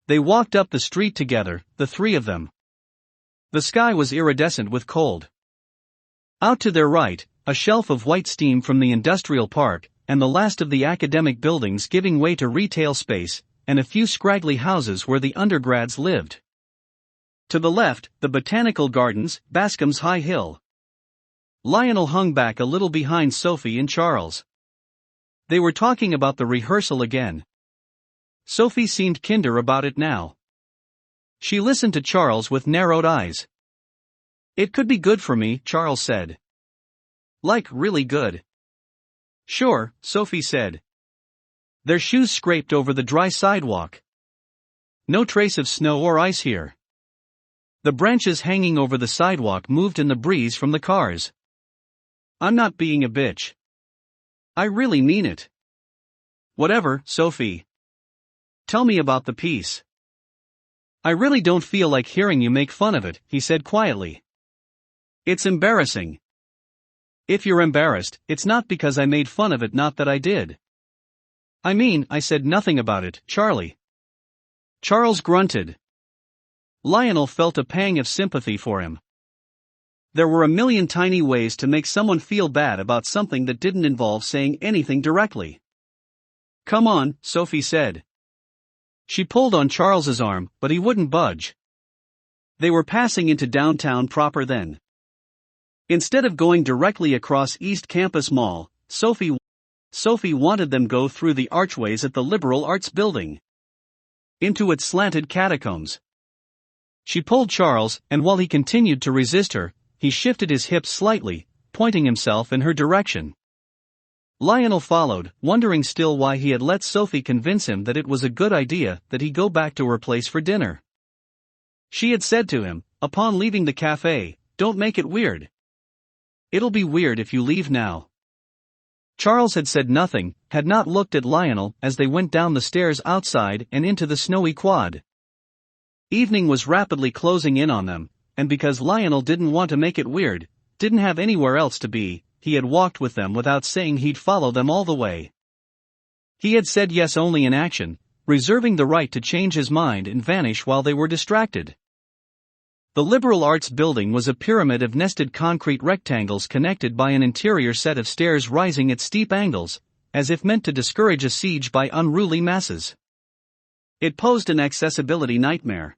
They walked up the street together, the three of them. The sky was iridescent with cold. Out to their right, a shelf of white steam from the industrial park, and the last of the academic buildings giving way to retail space, and a few scraggly houses where the undergrads lived. To the left, the Botanical Gardens, Bascom's High Hill. Lionel hung back a little behind Sophie and Charles. They were talking about the rehearsal again. Sophie seemed kinder about it now. She listened to Charles with narrowed eyes. "It could be good for me," Charles said. "Like really good?" "Sure," Sophie said. Their shoes scraped over the dry sidewalk. No trace of snow or ice here. The branches hanging over the sidewalk moved in the breeze from the cars. "I'm not being a bitch. I really mean it." "Whatever, Sophie. Tell me about the piece." "I really don't feel like hearing you make fun of it," he said quietly. "It's embarrassing." "If you're embarrassed, it's not because I made fun of it, not that I did." "I mean, I said nothing about it, Charlie." Charles grunted. Lionel felt a pang of sympathy for him. There were a million tiny ways to make someone feel bad about something that didn't involve saying anything directly. "Come on," Sophie said. She pulled on Charles's arm, but he wouldn't budge. They were passing into downtown proper then. Instead of going directly across East Campus Mall, Sophie wanted them go through the archways at the Liberal Arts Building. Into its slanted catacombs. She pulled Charles, and while he continued to resist her, he shifted his hips slightly, pointing himself in her direction. Lionel followed, wondering still why he had let Sophie convince him that it was a good idea that he go back to her place for dinner. She had said to him, upon leaving the cafe, "Don't make it weird. It'll be weird if you leave now." Charles had said nothing, had not looked at Lionel as they went down the stairs outside and into the snowy quad. Evening was rapidly closing in on them, and because Lionel didn't want to make it weird, didn't have anywhere else to be, he had walked with them without saying he'd follow them all the way. He had said yes only in action, reserving the right to change his mind and vanish while they were distracted. The Liberal Arts Building was a pyramid of nested concrete rectangles connected by an interior set of stairs rising at steep angles, as if meant to discourage a siege by unruly masses. It posed an accessibility nightmare.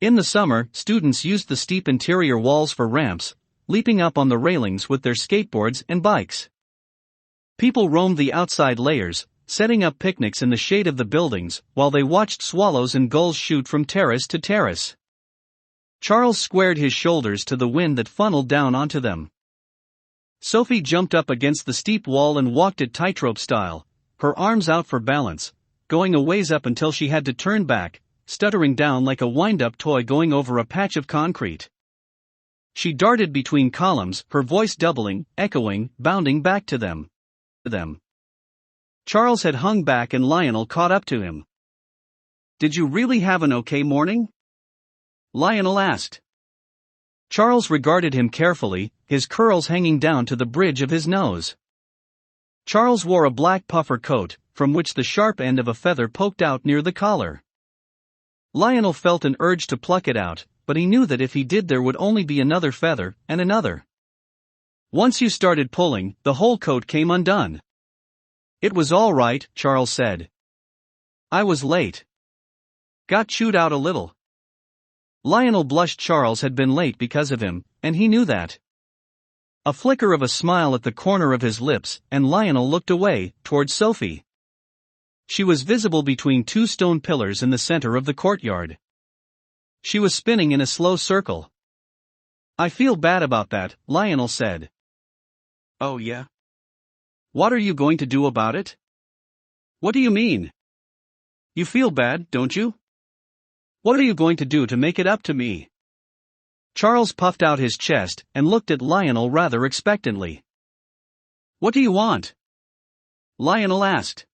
In the summer, students used the steep interior walls for ramps, leaping up on the railings with their skateboards and bikes. People roamed the outside layers, setting up picnics in the shade of the buildings, while they watched swallows and gulls shoot from terrace to terrace. Charles squared his shoulders to the wind that funneled down onto them. Sophie jumped up against the steep wall and walked it tightrope style, her arms out for balance, going a ways up until she had to turn back, stuttering down like a wind-up toy going over a patch of concrete. She darted between columns, her voice doubling, echoing, bounding back to them. Charles had hung back and Lionel caught up to him. "Did you really have an okay morning?" Lionel asked. Charles regarded him carefully, his curls hanging down to the bridge of his nose. Charles wore a black puffer coat, from which the sharp end of a feather poked out near the collar. Lionel felt an urge to pluck it out, but he knew that if he did there would only be another feather, and another. Once you started pulling, the whole coat came undone. "It was all right," Charles said. "I was late. Got chewed out a little." Lionel blushed. Charles had been late because of him, and he knew that. A flicker of a smile at the corner of his lips, and Lionel looked away, toward Sophie. She was visible between two stone pillars in the center of the courtyard. She was spinning in a slow circle. "I feel bad about that," Lionel said. "Oh yeah? What are you going to do about it?" "What do you mean? You feel bad, don't you? What are you going to do to make it up to me?" Charles puffed out his chest and looked at Lionel rather expectantly. "What do you want?" Lionel asked.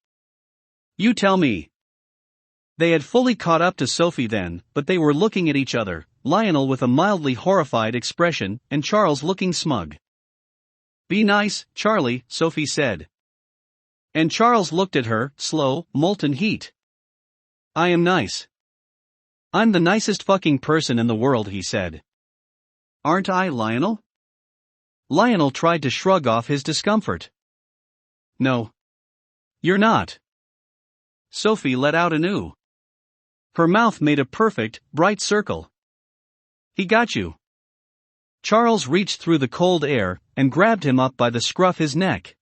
"You tell me." They had fully caught up to Sophie then, but they were looking at each other, Lionel with a mildly horrified expression, and Charles looking smug. "Be nice, Charlie," Sophie said. And Charles looked at her, slow, molten heat. "I am nice. I'm the nicest fucking person in the world, he said. Aren't I, Lionel? Lionel tried to shrug off his discomfort. No. You're not. Sophie let out an ooh. Her mouth made a perfect, bright circle. He got you. Charles reached through the cold air and grabbed him up by the scruff his neck.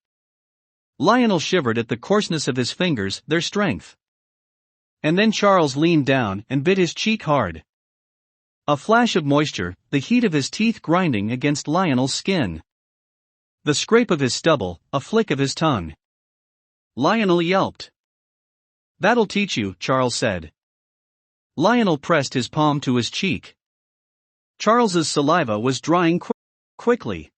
Lionel shivered at the coarseness of his fingers, their strength. And then Charles leaned down and bit his cheek hard. A flash of moisture, the heat of his teeth grinding against Lionel's skin. The scrape of his stubble, a flick of his tongue. Lionel yelped. That'll teach you, Charles said. Lionel pressed his palm to his cheek. Charles's saliva was drying quickly.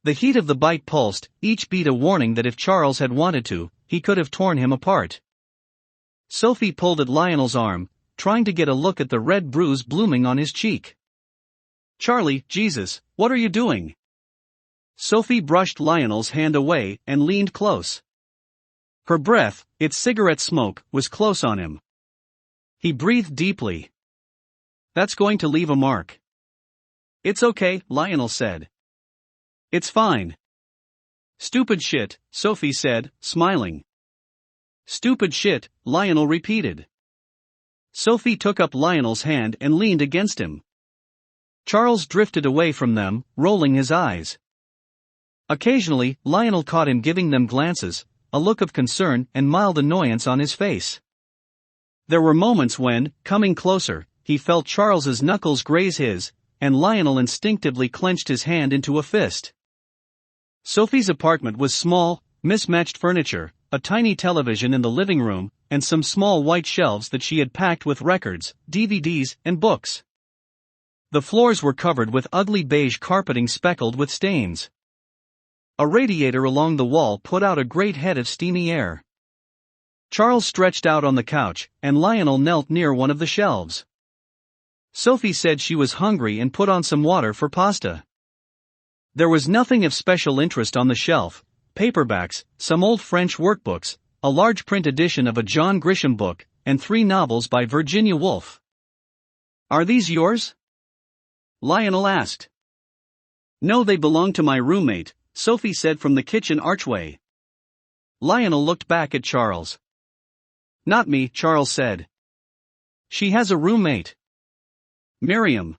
The heat of the bite pulsed, each beat a warning that if Charles had wanted to, he could have torn him apart. Sophie pulled at Lionel's arm, trying to get a look at the red bruise blooming on his cheek. Charlie, Jesus, what are you doing? Sophie brushed Lionel's hand away and leaned close. Her breath, its cigarette smoke, was close on him. He breathed deeply. That's going to leave a mark. It's okay, Lionel said. It's fine. Stupid shit, Sophie said, smiling. Stupid shit, Lionel repeated. Sophie took up Lionel's hand and leaned against him. Charles drifted away from them, rolling his eyes. Occasionally, Lionel caught him giving them glances, a look of concern and mild annoyance on his face. There were moments when, coming closer, he felt Charles's knuckles graze his, and Lionel instinctively clenched his hand into a fist. Sophie's apartment was small, mismatched furniture, a tiny television in the living room, and some small white shelves that she had packed with records, DVDs, and books. The floors were covered with ugly beige carpeting speckled with stains. A radiator along the wall put out a great head of steamy air. Charles stretched out on the couch, and Lionel knelt near one of the shelves. Sophie said she was hungry and put on some water for pasta. There was nothing of special interest on the shelf: paperbacks, some old French workbooks, a large print edition of a John Grisham book, and 3 novels by Virginia Woolf. Are these yours? Lionel asked. No, they belong to my roommate, Sophie said from the kitchen archway. Lionel looked back at Charles. Not me, Charles said. She has a roommate. Miriam.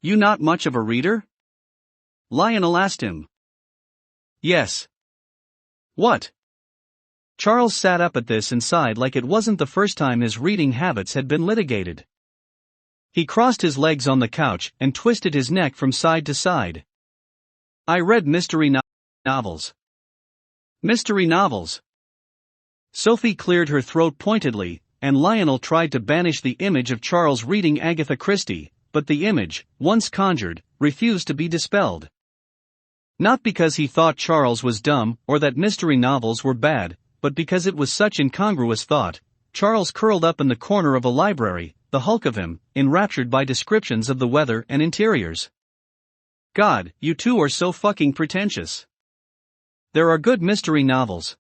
You not much of a reader? Lionel asked him. Yes. What? Charles sat up at this and sighed like it wasn't the first time his reading habits had been litigated. He crossed his legs on the couch and twisted his neck from side to side. I read mystery novels. Mystery novels. Sophie cleared her throat pointedly, and Lionel tried to banish the image of Charles reading Agatha Christie, but the image, once conjured, refused to be dispelled. Not because he thought Charles was dumb or that mystery novels were bad, but because it was such incongruous thought. Charles curled up in the corner of a library, the hulk of him, enraptured by descriptions of the weather and interiors. God, you two are so fucking pretentious. There are good mystery novels.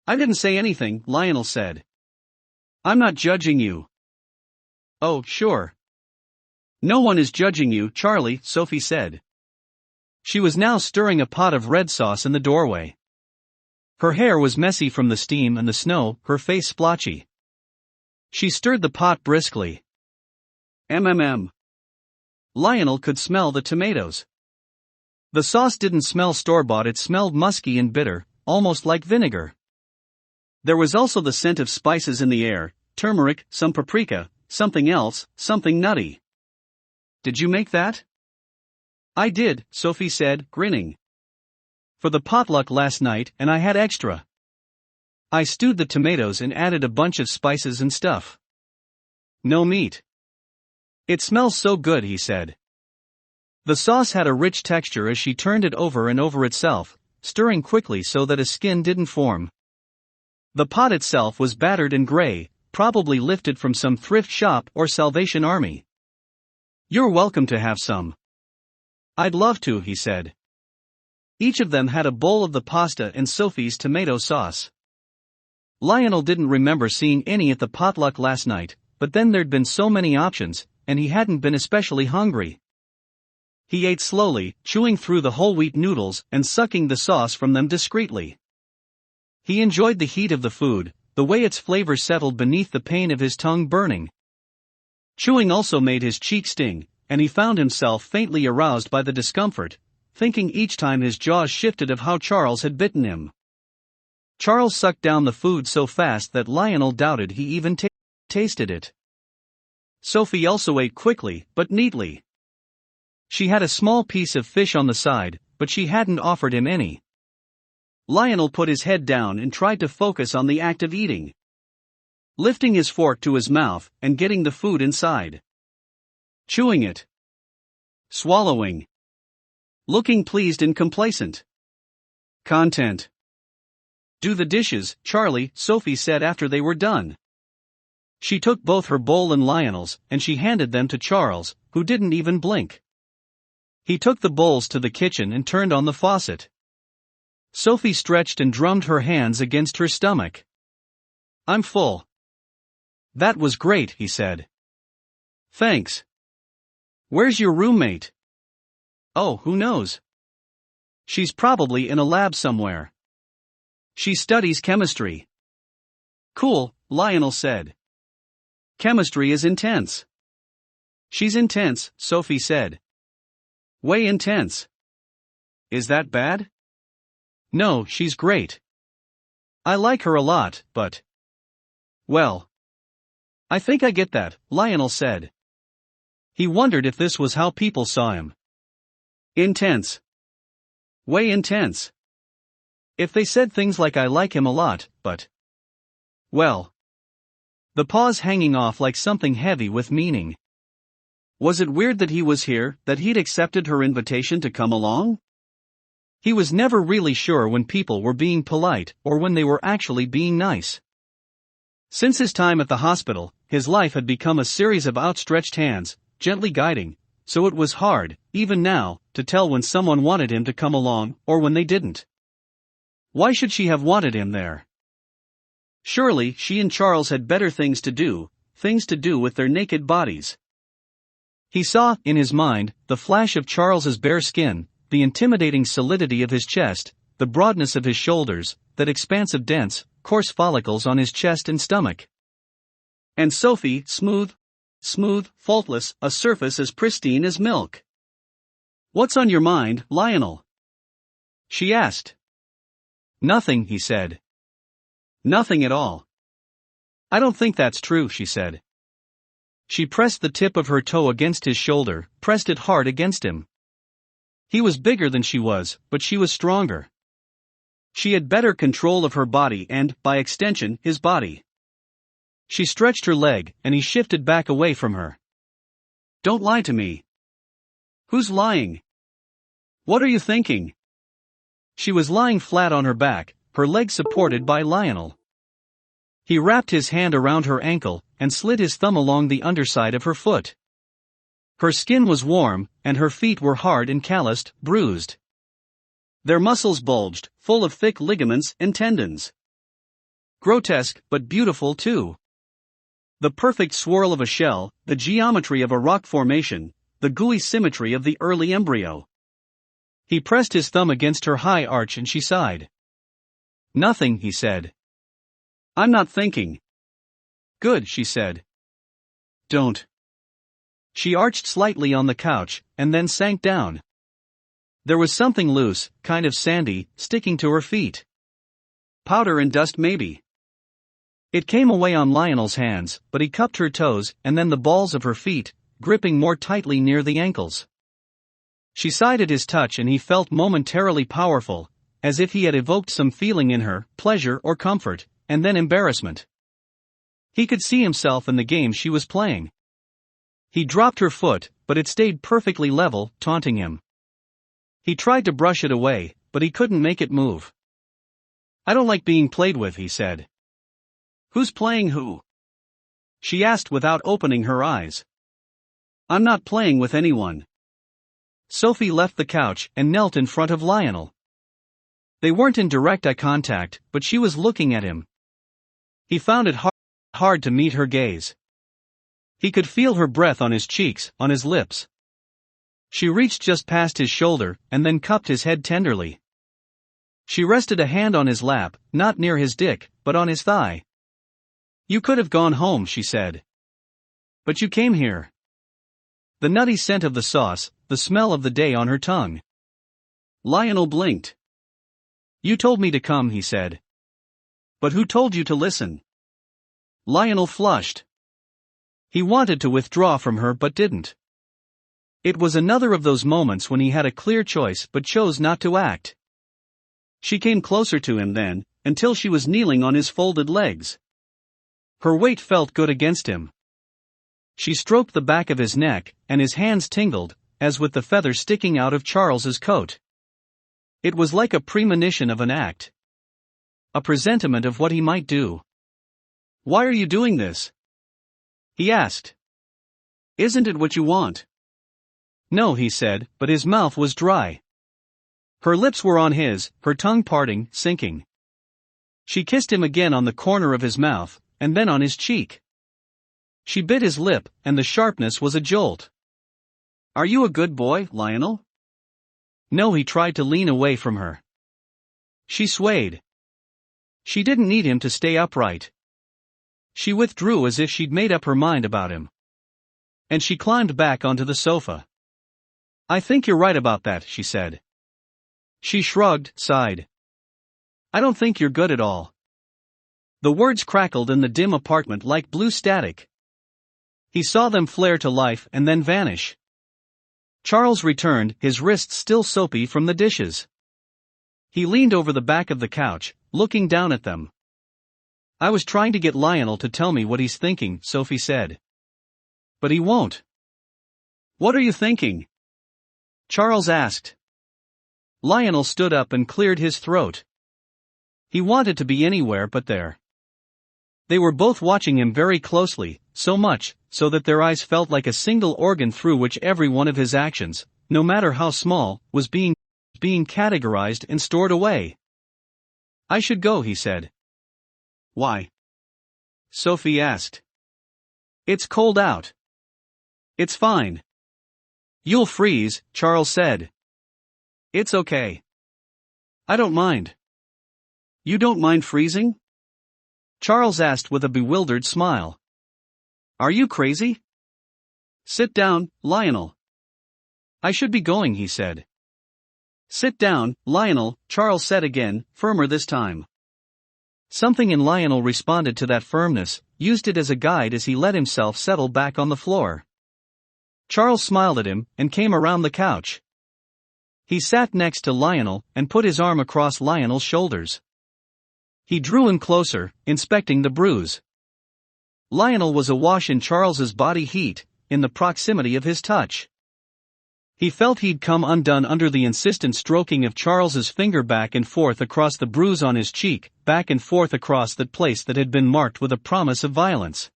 I didn't say anything, Lionel said. I'm not judging you. Oh, sure. No one is judging you, Charlie, Sophie said. She was now stirring a pot of red sauce in the doorway. Her hair was messy from the steam and the snow, her face splotchy. She stirred the pot briskly. MMM. Lionel could smell the tomatoes. The sauce didn't smell store-bought, it smelled musky and bitter, almost like vinegar. There was also the scent of spices in the air, turmeric, some paprika, something else, something nutty. Did you make that? I did, Sophie said, grinning. For the potluck last night, and I had extra. I stewed the tomatoes and added a bunch of spices and stuff. No meat. It smells so good, he said. The sauce had a rich texture as she turned it over and over itself, stirring quickly so that a skin didn't form. The pot itself was battered and gray, probably lifted from some thrift shop or Salvation Army. You're welcome to have some. I'd love to, he said. Each of them had a bowl of the pasta and Sophie's tomato sauce. Lionel didn't remember seeing any at the potluck last night, but then there'd been so many options, and he hadn't been especially hungry. He ate slowly, chewing through the whole wheat noodles and sucking the sauce from them discreetly. He enjoyed the heat of the food, the way its flavor settled beneath the pain of his tongue burning. Chewing also made his cheek sting, and he found himself faintly aroused by the discomfort, thinking each time his jaws shifted of how Charles had bitten him. Charles sucked down the food so fast that Lionel doubted he even tasted it. Sophie also ate quickly, but neatly. She had a small piece of fish on the side, but she hadn't offered him any. Lionel put his head down and tried to focus on the act of eating, lifting his fork to his mouth and getting the food inside. Chewing it. Swallowing. Looking pleased and complacent. Content. Do the dishes, Charlie, Sophie said after they were done. She took both her bowl and Lionel's, and she handed them to Charles, who didn't even blink. He took the bowls to the kitchen and turned on the faucet. Sophie stretched and drummed her hands against her stomach. I'm full. That was great, he said. Thanks. Where's your roommate? Oh, who knows? She's probably in a lab somewhere. She studies chemistry. Cool, Lionel said. Chemistry is intense. She's intense, Sophie said. Way intense. Is that bad? No, she's great. I like her a lot, but... Well. I think I get that, Lionel said. He wondered if this was how people saw him. Intense. Way intense. If they said things like I like him a lot, but... Well. The pause hanging off like something heavy with meaning. Was it weird that he was here, that he'd accepted her invitation to come along? He was never really sure when people were being polite or when they were actually being nice. Since his time at the hospital, his life had become a series of outstretched hands, gently guiding, so it was hard, even now, to tell when someone wanted him to come along or when they didn't. Why should she have wanted him there? Surely she and Charles had better things to do with their naked bodies. He saw, in his mind, the flash of Charles's bare skin, the intimidating solidity of his chest, the broadness of his shoulders, that expanse of dense, coarse follicles on his chest and stomach. And Sophie, smooth, faultless, a surface as pristine as milk. What's on your mind, Lionel? She asked. Nothing, he said. Nothing at all. I don't think that's true, she said. She pressed the tip of her toe against his shoulder, pressed it hard against him. He was bigger than she was, but she was stronger. She had better control of her body and, by extension, his body. She stretched her leg, and he shifted back away from her. Don't lie to me. Who's lying? What are you thinking? She was lying flat on her back, her legs supported by Lionel. He wrapped his hand around her ankle, and slid his thumb along the underside of her foot. Her skin was warm, and her feet were hard and calloused, bruised. Their muscles bulged, full of thick ligaments and tendons. Grotesque, but beautiful too. The perfect swirl of a shell, the geometry of a rock formation, the gooey symmetry of the early embryo. He pressed his thumb against her high arch and she sighed. Nothing, he said. I'm not thinking. Good, she said. Don't. She arched slightly on the couch, and then sank down. There was something loose, kind of sandy, sticking to her feet. Powder and dust maybe. It came away on Lionel's hands, but he cupped her toes and then the balls of her feet, gripping more tightly near the ankles. She sighed at his touch and he felt momentarily powerful, as if he had evoked some feeling in her, pleasure or comfort, and then embarrassment. He could see himself in the game she was playing. He dropped her foot, but it stayed perfectly level, taunting him. He tried to brush it away, but he couldn't make it move. I don't like being played with, he said. Who's playing who? She asked without opening her eyes. I'm not playing with anyone. Sophie left the couch and knelt in front of Lionel. They weren't in direct eye contact, but she was looking at him. He found it hard to meet her gaze. He could feel her breath on his cheeks, on his lips. She reached just past his shoulder, and then cupped his head tenderly. She rested a hand on his lap, not near his dick, but on his thigh. "You could have gone home," she said. "But you came here." The nutty scent of the sauce, the smell of the day on her tongue. Lionel blinked. "You told me to come," he said. "But who told you to listen?" Lionel flushed. He wanted to withdraw from her but didn't. It was another of those moments when he had a clear choice but chose not to act. She came closer to him then, until she was kneeling on his folded legs. Her weight felt good against him. She stroked the back of his neck, and his hands tingled, as with the feather sticking out of Charles's coat. It was like a premonition of an act. A presentiment of what he might do. "Why are you doing this?" he asked. "Isn't it what you want?" "No," he said, but his mouth was dry. Her lips were on his, her tongue parting, sinking. She kissed him again on the corner of his mouth, and then on his cheek. She bit his lip, and the sharpness was a jolt. "Are you a good boy, Lionel?" No, he tried to lean away from her. She swayed. She didn't need him to stay upright. She withdrew as if she'd made up her mind about him. And she climbed back onto the sofa. "I think you're right about that," she said. She shrugged, sighed. "I don't think you're good at all." The words crackled in the dim apartment like blue static. He saw them flare to life and then vanish. Charles returned, his wrists still soapy from the dishes. He leaned over the back of the couch, looking down at them. "I was trying to get Lionel to tell me what he's thinking," Sophie said. "But he won't." "What are you thinking?" Charles asked. Lionel stood up and cleared his throat. He wanted to be anywhere but there. They were both watching him very closely, so much so that their eyes felt like a single organ through which every one of his actions, no matter how small, was being categorized and stored away. "I should go," he said. "Why?" Sophie asked. "It's cold out." "It's fine." "You'll freeze," Charles said. "It's okay. I don't mind." "You don't mind freezing?" Charles asked with a bewildered smile. "Are you crazy?" "Sit down, Lionel." "I should be going," he said. "Sit down, Lionel," Charles said again, firmer this time. Something in Lionel responded to that firmness, used it as a guide as he let himself settle back on the floor. Charles smiled at him, and came around the couch. He sat next to Lionel, and put his arm across Lionel's shoulders. He drew him closer, inspecting the bruise. Lionel was awash in Charles's body heat, in the proximity of his touch. He felt he'd come undone under the insistent stroking of Charles's finger back and forth across the bruise on his cheek, back and forth across that place that had been marked with a promise of violence.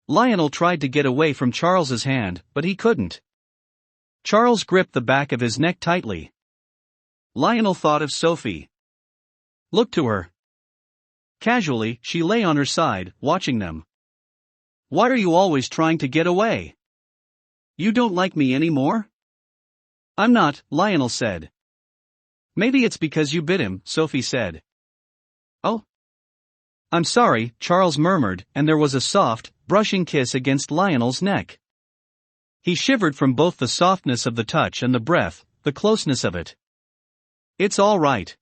Lionel tried to get away from Charles's hand, but he couldn't. Charles gripped the back of his neck tightly. Lionel thought of Sophie. Looked to her. Casually, she lay on her side, watching them. "Why are you always trying to get away? You don't like me anymore?" "I'm not," Lionel said. "Maybe it's because you bit him," Sophie said. "Oh? I'm sorry," Charles murmured, and there was a soft, brushing kiss against Lionel's neck. He shivered from both the softness of the touch and the breath, the closeness of it. "It's all right."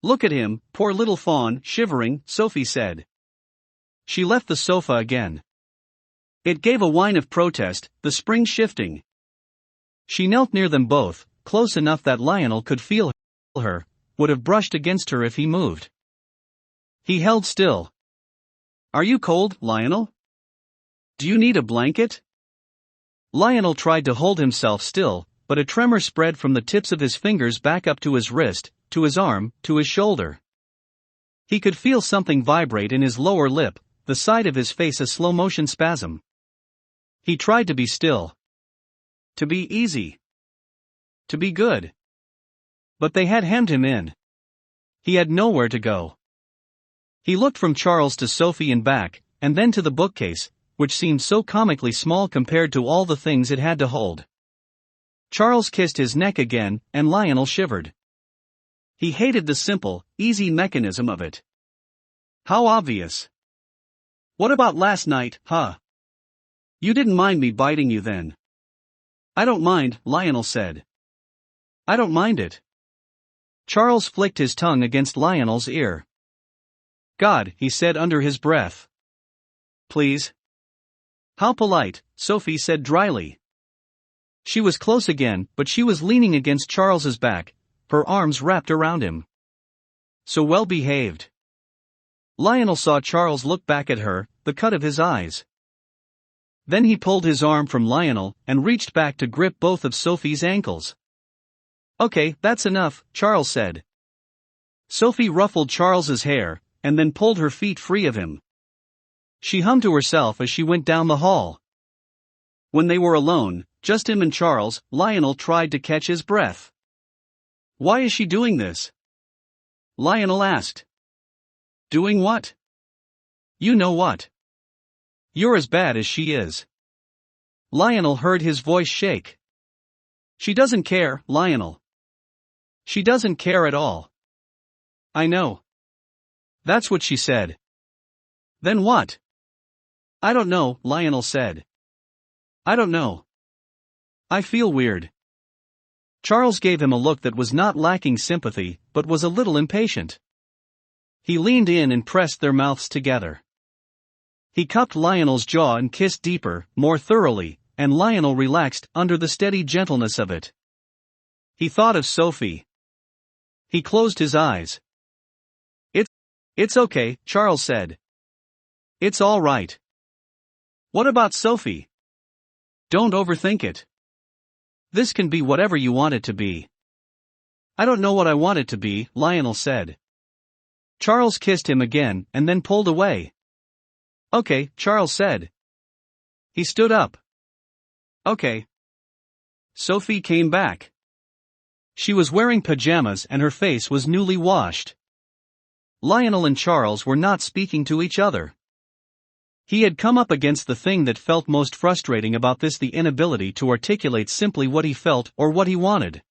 "Look at him, poor little fawn, shivering," Sophie said. She left the sofa again. It gave a whine of protest, the spring shifting. She knelt near them both, close enough that Lionel could feel her, would have brushed against her if he moved. He held still. "Are you cold, Lionel? Do you need a blanket?" Lionel tried to hold himself still, but a tremor spread from the tips of his fingers back up to his wrist, to his arm, to his shoulder. He could feel something vibrate in his lower lip, the side of his face a slow-motion spasm. He tried to be still. To be easy. To be good. But they had hemmed him in. He had nowhere to go. He looked from Charles to Sophie and back, and then to the bookcase, which seemed so comically small compared to all the things it had to hold. Charles kissed his neck again, and Lionel shivered. He hated the simple, easy mechanism of it. How obvious. What about last night, huh? You didn't mind me biting you then. I don't mind, Lionel said. I don't mind it. Charles flicked his tongue against Lionel's ear. God, he said under his breath. Please. How polite, Sophie said dryly. She was close again, but she was leaning against Charles's back, her arms wrapped around him. So well behaved. Lionel saw Charles look back at her, the cut of his eyes. Then he pulled his arm from Lionel and reached back to grip both of Sophie's ankles. Okay, that's enough, Charles said. Sophie ruffled Charles's hair, and then pulled her feet free of him. She hummed to herself as she went down the hall. When they were alone, just him and Charles, Lionel tried to catch his breath. Why is she doing this? Lionel asked. Doing what? You know what. You're as bad as she is. Lionel heard his voice shake. She doesn't care, Lionel. She doesn't care at all. I know. That's what she said. Then what? I don't know, Lionel said. I don't know. I feel weird. Charles gave him a look that was not lacking sympathy, but was a little impatient. He leaned in and pressed their mouths together. He cupped Lionel's jaw and kissed deeper, more thoroughly, and Lionel relaxed under the steady gentleness of it. He thought of Sophie. He closed his eyes. It's okay, Charles said. It's all right. What about Sophie? Don't overthink it. This can be whatever you want it to be. I don't know what I want it to be, Lionel said. Charles kissed him again and then pulled away. Okay, Charles said. He stood up. Okay. Sophie came back. She was wearing pajamas and her face was newly washed. Lionel and Charles were not speaking to each other. He had come up against the thing that felt most frustrating about this, the inability to articulate simply what he felt or what he wanted.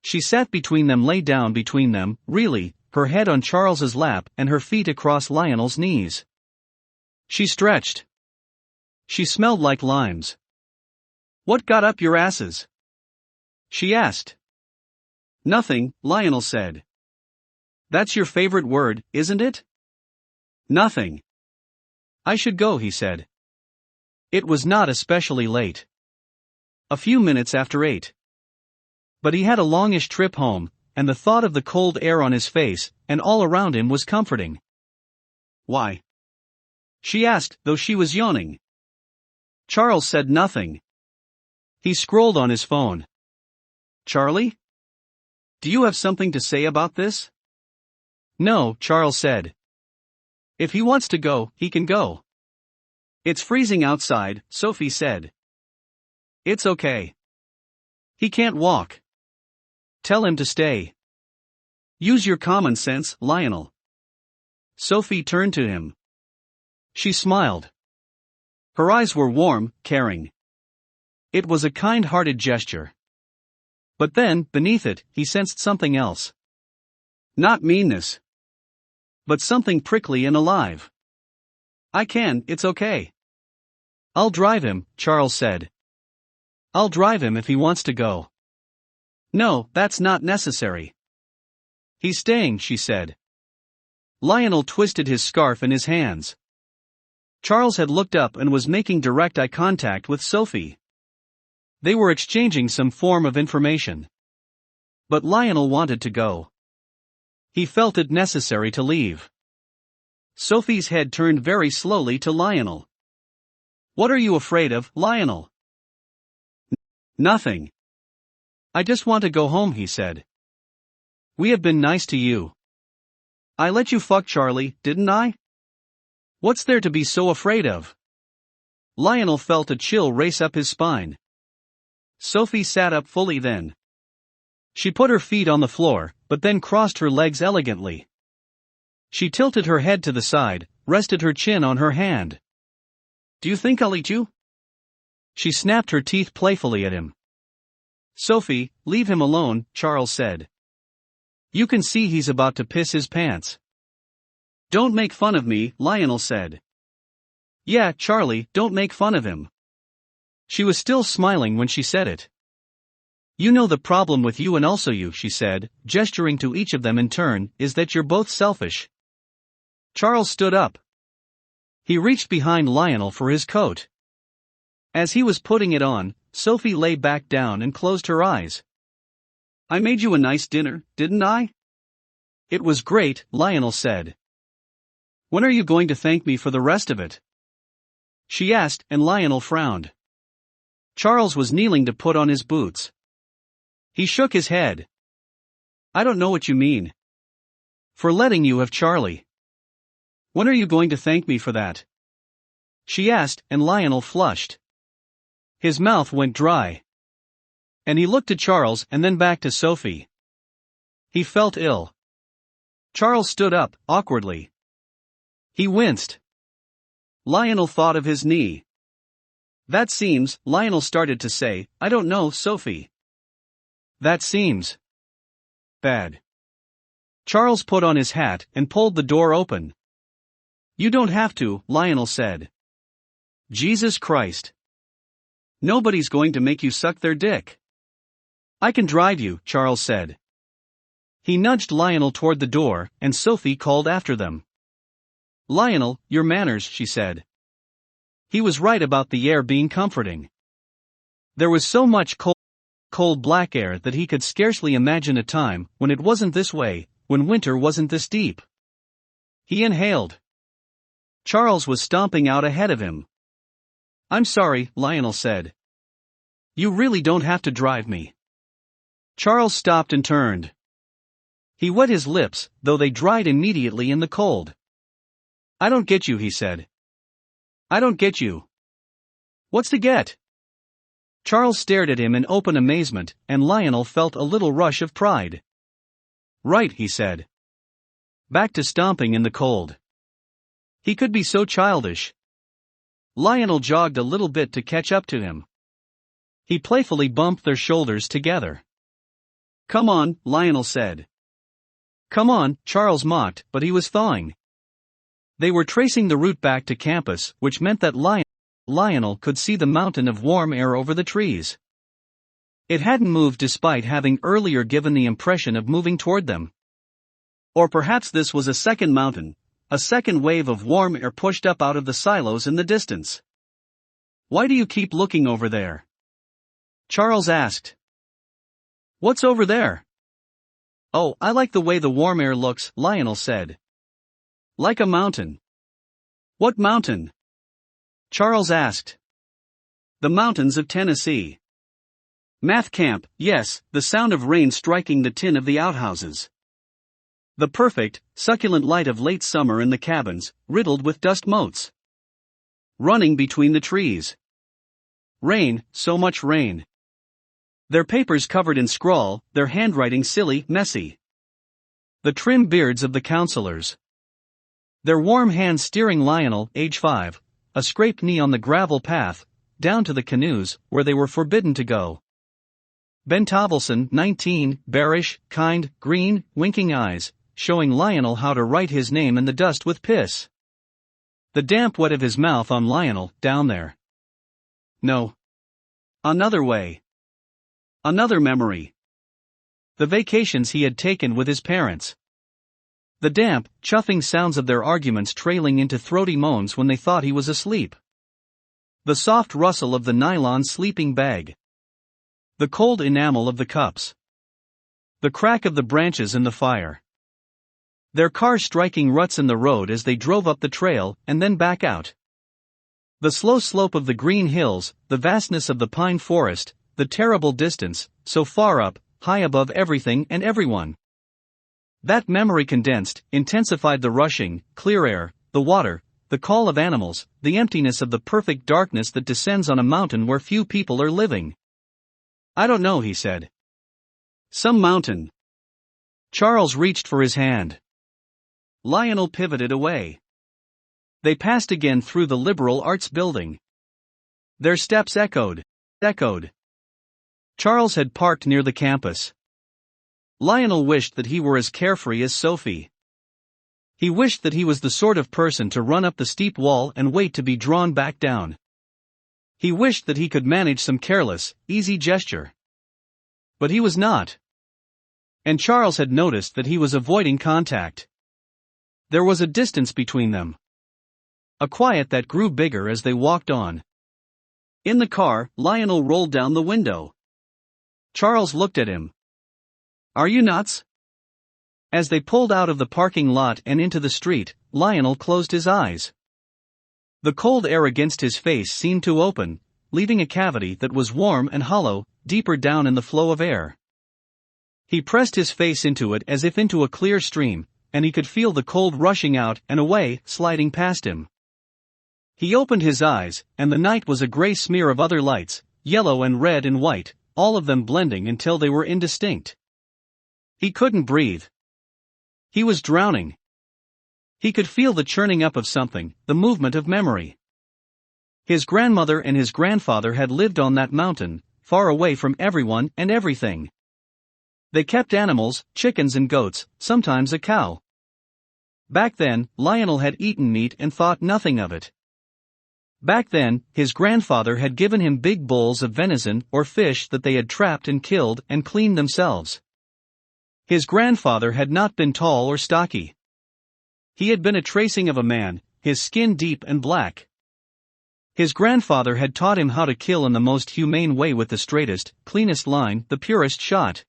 She sat between them, lay down between them, really, her head on Charles's lap and her feet across Lionel's knees. She stretched. She smelled like limes. What got up your asses? She asked. Nothing, Lionel said. That's your favorite word, isn't it? Nothing. I should go, he said. It was not especially late. A few minutes after 8. But he had a longish trip home, and the thought of the cold air on his face and all around him was comforting. Why? She asked, though she was yawning. Charles said nothing. He scrolled on his phone. Charlie? Do you have something to say about this? No, Charles said. If he wants to go, he can go. It's freezing outside, Sophie said. It's okay. He can't walk. Tell him to stay. Use your common sense, Lionel. Sophie turned to him. She smiled. Her eyes were warm, caring. It was a kind-hearted gesture. But then, beneath it, he sensed something else. Not meanness. But something prickly and alive. I can, it's okay. I'll drive him, Charles said. I'll drive him if he wants to go. No, that's not necessary. He's staying, she said. Lionel twisted his scarf in his hands. Charles had looked up and was making direct eye contact with Sophie. They were exchanging some form of information. But Lionel wanted to go. He felt it necessary to leave. Sophie's head turned very slowly to Lionel. What are you afraid of, Lionel? Nothing. I just want to go home, he said. We have been nice to you. I let you fuck Charlie, didn't I? What's there to be so afraid of? Lionel felt a chill race up his spine. Sophie sat up fully then. She put her feet on the floor, but then crossed her legs elegantly. She tilted her head to the side, rested her chin on her hand. Do you think I'll eat you? She snapped her teeth playfully at him. Sophie, leave him alone, Charles said. You can see he's about to piss his pants. Don't make fun of me, Lionel said. Yeah, Charlie, don't make fun of him. She was still smiling when she said it. You know the problem with you and also you, she said, gesturing to each of them in turn, is that you're both selfish. Charles stood up. He reached behind Lionel for his coat. As he was putting it on, Sophie lay back down and closed her eyes. I made you a nice dinner, didn't I? It was great, Lionel said. When are you going to thank me for the rest of it? She asked, and Lionel frowned. Charles was kneeling to put on his boots. He shook his head. I don't know what you mean. For letting you have Charlie. When are you going to thank me for that? She asked, and Lionel flushed. His mouth went dry. And he looked at Charles and then back to Sophie. He felt ill. Charles stood up, awkwardly. He winced. Lionel thought of his knee. That seems, Lionel started to say, I don't know, Sophie. That seems bad. Charles put on his hat and pulled the door open. You don't have to, Lionel said. Jesus Christ. Nobody's going to make you suck their dick. I can drive you, Charles said. He nudged Lionel toward the door, and Sophie called after them. Lionel, your manners, she said. He was right about the air being comforting. There was so much cold black air that he could scarcely imagine a time when it wasn't this way, when winter wasn't this deep. He inhaled. Charles was stomping out ahead of him. I'm sorry, Lionel said. You really don't have to drive me. Charles stopped and turned. He wet his lips, though they dried immediately in the cold. I don't get you, he said. I don't get you. What's to get? Charles stared at him in open amazement, and Lionel felt a little rush of pride. Right, he said. Back to stomping in the cold. He could be so childish. Lionel jogged a little bit to catch up to him. He playfully bumped their shoulders together. Come on, Lionel said. Come on, Charles mocked, but he was thawing. They were tracing the route back to campus, which meant that Lionel could see the mountain of warm air over the trees. It hadn't moved despite having earlier given the impression of moving toward them. Or perhaps this was a second mountain, a second wave of warm air pushed up out of the silos in the distance. Why do you keep looking over there? Charles asked. What's over there? Oh, I like the way the warm air looks, Lionel said. Like a mountain. What mountain? Charles asked. The mountains of Tennessee. Math camp, yes, the sound of rain striking the tin of the outhouses. The perfect, succulent light of late summer in the cabins, riddled with dust motes. Running between the trees. Rain, so much rain. Their papers covered in scrawl, their handwriting silly, messy. The trim beards of the counselors. Their warm hands steering Lionel, age 5, a scraped knee on the gravel path, down to the canoes, where they were forbidden to go. Ben Tovelson, 19, bearish, kind, green, winking eyes, showing Lionel how to write his name in the dust with piss. The damp wet of his mouth on Lionel, down there. No. Another way. Another memory. The vacations he had taken with his parents. The damp, chuffing sounds of their arguments trailing into throaty moans when they thought he was asleep. The soft rustle of the nylon sleeping bag. The cold enamel of the cups. The crack of the branches in the fire. Their car striking ruts in the road as they drove up the trail and then back out. The slow slope of the green hills, the vastness of the pine forest, the terrible distance, so far up, high above everything and everyone. That memory condensed, intensified the rushing, clear air, the water, the call of animals, the emptiness of the perfect darkness that descends on a mountain where few people are living. I don't know, he said. Some mountain. Charles reached for his hand. Lionel pivoted away. They passed again through the liberal arts building. Their steps echoed. Charles had parked near the campus. Lionel wished that he were as carefree as Sophie. He wished that he was the sort of person to run up the steep wall and wait to be drawn back down. He wished that he could manage some careless, easy gesture. But he was not. And Charles had noticed that he was avoiding contact. There was a distance between them. A quiet that grew bigger as they walked on. In the car, Lionel rolled down the window. Charles looked at him. "Are you nuts?" As they pulled out of the parking lot and into the street, Lionel closed his eyes. The cold air against his face seemed to open, leaving a cavity that was warm and hollow, deeper down in the flow of air. He pressed his face into it as if into a clear stream, and he could feel the cold rushing out and away, sliding past him. He opened his eyes, and the night was a gray smear of other lights, yellow and red and white, all of them blending until they were indistinct. He couldn't breathe. He was drowning. He could feel the churning up of something, the movement of memory. His grandmother and his grandfather had lived on that mountain, far away from everyone and everything. They kept animals, chickens and goats, sometimes a cow. Back then, Lionel had eaten meat and thought nothing of it. Back then, his grandfather had given him big bowls of venison or fish that they had trapped and killed and cleaned themselves. His grandfather had not been tall or stocky. He had been a tracing of a man, his skin deep and black. His grandfather had taught him how to kill in the most humane way with the straightest, cleanest line, the purest shot.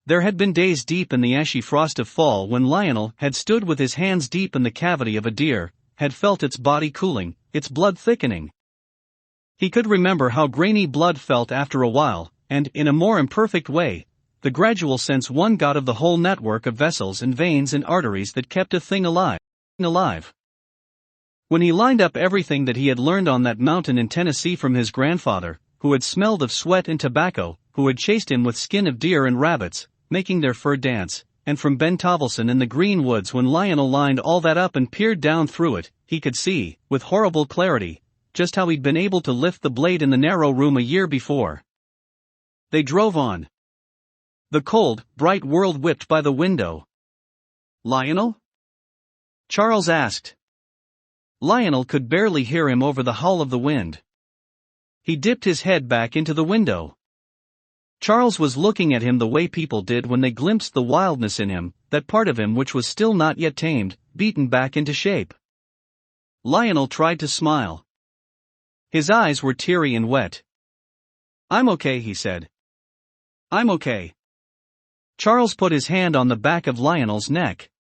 There had been days deep in the ashy frost of fall when Lionel had stood with his hands deep in the cavity of a deer, had felt its body cooling, its blood thickening. He could remember how grainy blood felt after a while, and, in a more imperfect way, the gradual sense one got of the whole network of vessels and veins and arteries that kept a thing alive. When he lined up everything that he had learned on that mountain in Tennessee from his grandfather, who had smelled of sweat and tobacco, who had chased him with skin of deer and rabbits, making their fur dance, and from Ben Tovelson in the green woods, when Lionel lined all that up and peered down through it, he could see, with horrible clarity, just how he'd been able to lift the blade in the narrow room a year before. They drove on. The cold, bright world whipped by the window. "Lionel?" Charles asked. Lionel could barely hear him over the hull of the wind. He dipped his head back into the window. Charles was looking at him the way people did when they glimpsed the wildness in him, that part of him which was still not yet tamed, beaten back into shape. Lionel tried to smile. His eyes were teary and wet. "I'm okay," he said. "I'm okay." Charles put his hand on the back of Lionel's neck.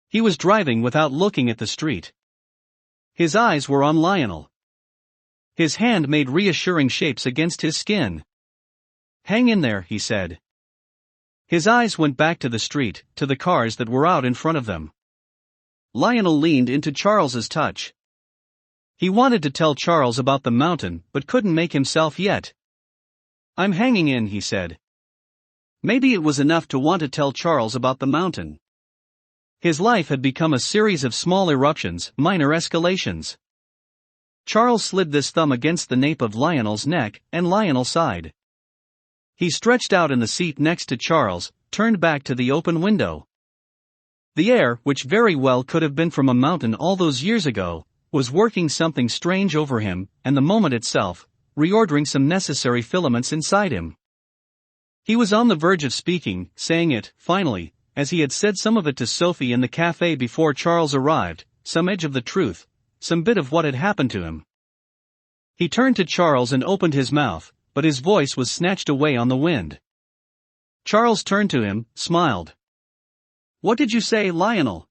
He was driving without looking at the street. His eyes were on Lionel. His hand made reassuring shapes against his skin. "Hang in there," he said. His eyes went back to the street, to the cars that were out in front of them. Lionel leaned into Charles's touch. He wanted to tell Charles about the mountain, but couldn't make himself yet. "I'm hanging in," he said. Maybe it was enough to want to tell Charles about the mountain. His life had become a series of small eruptions, minor escalations. Charles slid this thumb against the nape of Lionel's neck, and Lionel sighed. He stretched out in the seat next to Charles, turned back to the open window. The air, which very well could have been from a mountain all those years ago, was working something strange over him, and the moment itself, reordering some necessary filaments inside him. He was on the verge of speaking, saying it, finally, as he had said some of it to Sophie in the cafe before Charles arrived, some edge of the truth, some bit of what had happened to him. He turned to Charles and opened his mouth, but his voice was snatched away on the wind. Charles turned to him, smiled. "What did you say, Lionel?"